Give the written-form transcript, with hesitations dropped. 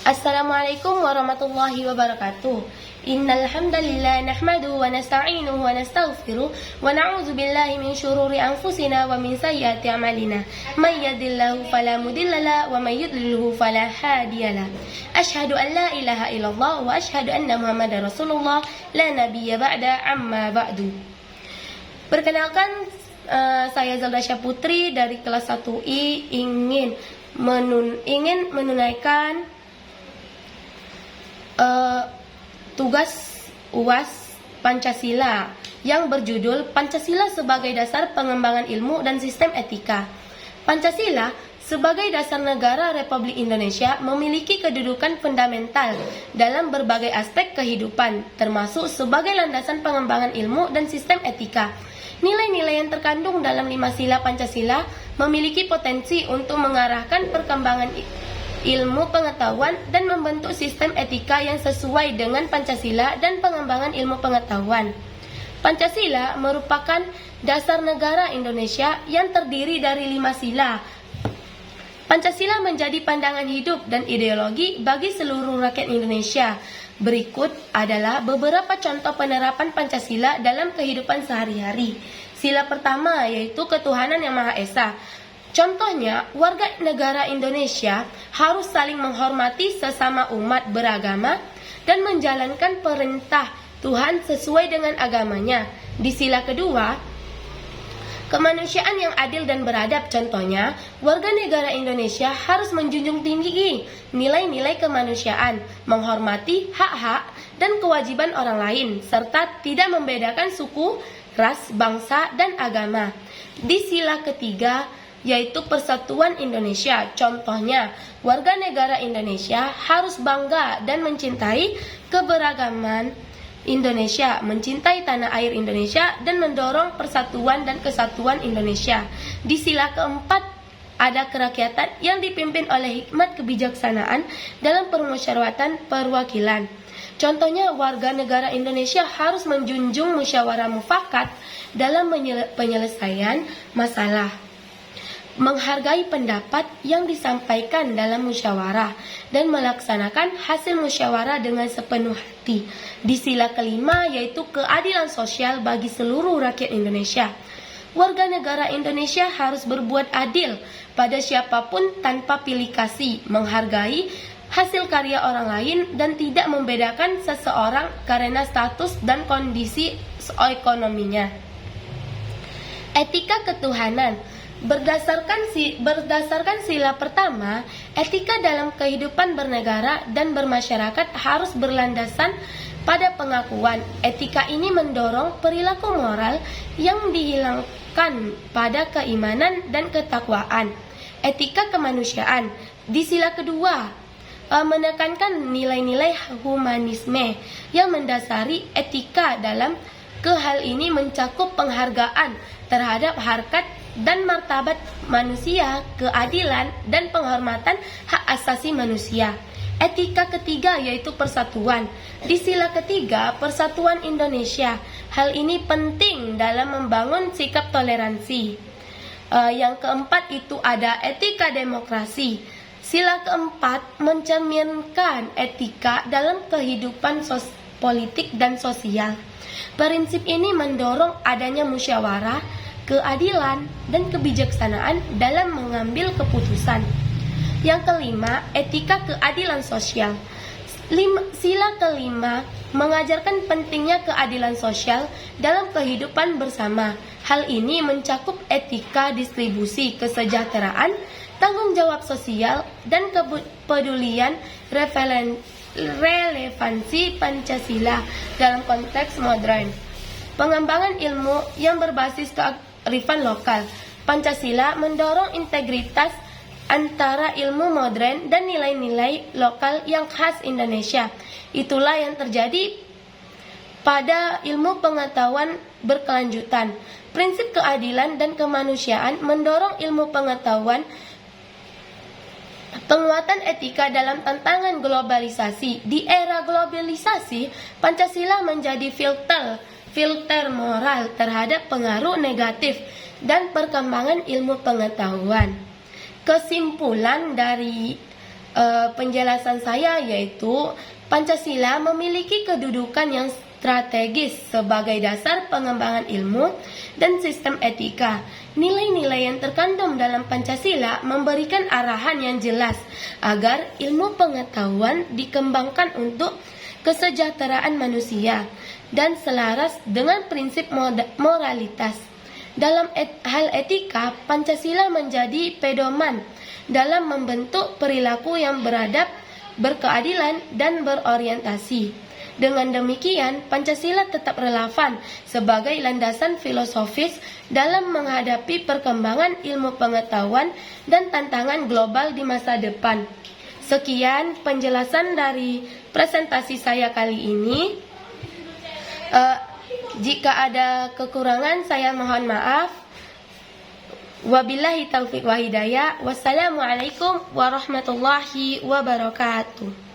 Assalamualaikum warahmatullahi wabarakatuh. Innal hamdalillah nahmaduhu wa nasta'inuhu wa nastaghfiruh wa na'udzu billahi min syururi anfusina wa min sayyiati a'malina. May yahdihillahu fala mudhillalah wa may yudlilhu fala hadiyalah. Asyhadu an la ilaha illallah wa asyhadu anna Muhammadar Rasulullah la nabiyya ba'da amma ba'du. Perkenalkan, saya Zelda Syaputri dari kelas 1I ingin menunaikan tugas UAS Pancasila yang berjudul Pancasila sebagai dasar pengembangan ilmu dan sistem etika. Pancasila sebagai dasar negara Republik Indonesia memiliki kedudukan fundamental dalam berbagai aspek kehidupan, termasuk sebagai landasan pengembangan ilmu dan sistem etika. Nilai-nilai yang terkandung dalam 5 sila Pancasila memiliki potensi untuk mengarahkan perkembangan ilmu pengetahuan dan membentuk sistem etika yang sesuai dengan Pancasila dan pengembangan ilmu pengetahuan. Pancasila merupakan dasar negara Indonesia yang terdiri dari 5 sila. Pancasila menjadi pandangan hidup dan ideologi bagi seluruh rakyat Indonesia. Berikut adalah beberapa contoh penerapan Pancasila dalam kehidupan sehari-hari. Sila pertama yaitu ketuhanan yang Maha Esa. Contohnya, warga negara Indonesia harus saling menghormati sesama umat beragama dan menjalankan perintah Tuhan sesuai dengan agamanya. Di sila kedua, kemanusiaan yang adil dan beradab. Contohnya, warga negara Indonesia harus menjunjung tinggi nilai-nilai kemanusiaan, menghormati hak-hak dan kewajiban orang lain, serta tidak membedakan suku, ras, bangsa, dan agama. Di sila ketiga, yaitu persatuan Indonesia. Contohnya, warga negara Indonesia harus bangga dan mencintai keberagaman Indonesia, mencintai tanah air Indonesia, dan mendorong persatuan dan kesatuan Indonesia. Di sila keempat, ada kerakyatan yang dipimpin oleh hikmat kebijaksanaan dalam permusyawaratan perwakilan. Contohnya, warga negara Indonesia harus menjunjung musyawarah mufakat dalam penyelesaian masalah, menghargai pendapat yang disampaikan dalam musyawarah, dan melaksanakan hasil musyawarah dengan sepenuh hati. Di sila kelima, yaitu keadilan sosial bagi seluruh rakyat Indonesia. Warga negara Indonesia harus berbuat adil pada siapapun tanpa pilih kasih, menghargai hasil karya orang lain, dan tidak membedakan seseorang karena status dan kondisi ekonominya. Etika ketuhanan. Berdasarkan sila pertama, etika dalam kehidupan bernegara dan bermasyarakat harus berlandasan pada pengakuan. Etika ini mendorong perilaku moral yang dihilangkan pada keimanan dan ketakwaan. Etika kemanusiaan. Di sila kedua, menekankan nilai-nilai humanisme yang mendasari etika. Dalam hal ini mencakup penghargaan terhadap harkat dan martabat manusia, keadilan, dan penghormatan hak asasi manusia. Etika ketiga yaitu persatuan. Di sila ketiga, persatuan Indonesia. Hal ini penting dalam membangun sikap toleransi. Yang keempat itu ada etika demokrasi. Sila keempat mencerminkan etika dalam kehidupan politik dan sosial. Prinsip ini mendorong adanya musyawarah, keadilan, dan kebijaksanaan dalam mengambil keputusan. Yang kelima, etika keadilan sosial. Sila kelima mengajarkan pentingnya keadilan sosial dalam kehidupan bersama. Hal ini mencakup etika distribusi kesejahteraan, tanggung jawab sosial, dan kepedulian relevansi Pancasila dalam konteks modern. Pengembangan ilmu yang berbasis kearifan lokal. Pancasila mendorong integritas antara ilmu modern dan nilai-nilai lokal yang khas Indonesia. Itulah yang terjadi pada ilmu pengetahuan berkelanjutan. Prinsip keadilan dan kemanusiaan mendorong ilmu pengetahuan. Penguatan etika dalam tantangan globalisasi. Di era globalisasi, Pancasila menjadi filter moral terhadap pengaruh negatif dan perkembangan ilmu pengetahuan. Kesimpulan dari penjelasan saya, yaitu Pancasila memiliki kedudukan yang strategis sebagai dasar pengembangan ilmu dan sistem etika. Nilai-nilai yang terkandung dalam Pancasila memberikan arahan yang jelas agar ilmu pengetahuan dikembangkan untuk kesejahteraan manusia dan selaras dengan prinsip moralitas. Dalam hal etika, Pancasila menjadi pedoman dalam membentuk perilaku yang beradab, berkeadilan, dan berorientasi. Dengan demikian, Pancasila tetap relevan sebagai landasan filosofis dalam menghadapi perkembangan ilmu pengetahuan dan tantangan global di masa depan. Sekian penjelasan dari presentasi saya kali ini. Jika ada kekurangan, saya mohon maaf. Wabillahi taufiq wa hidayah. Wassalamualaikum warahmatullahi wabarakatuh.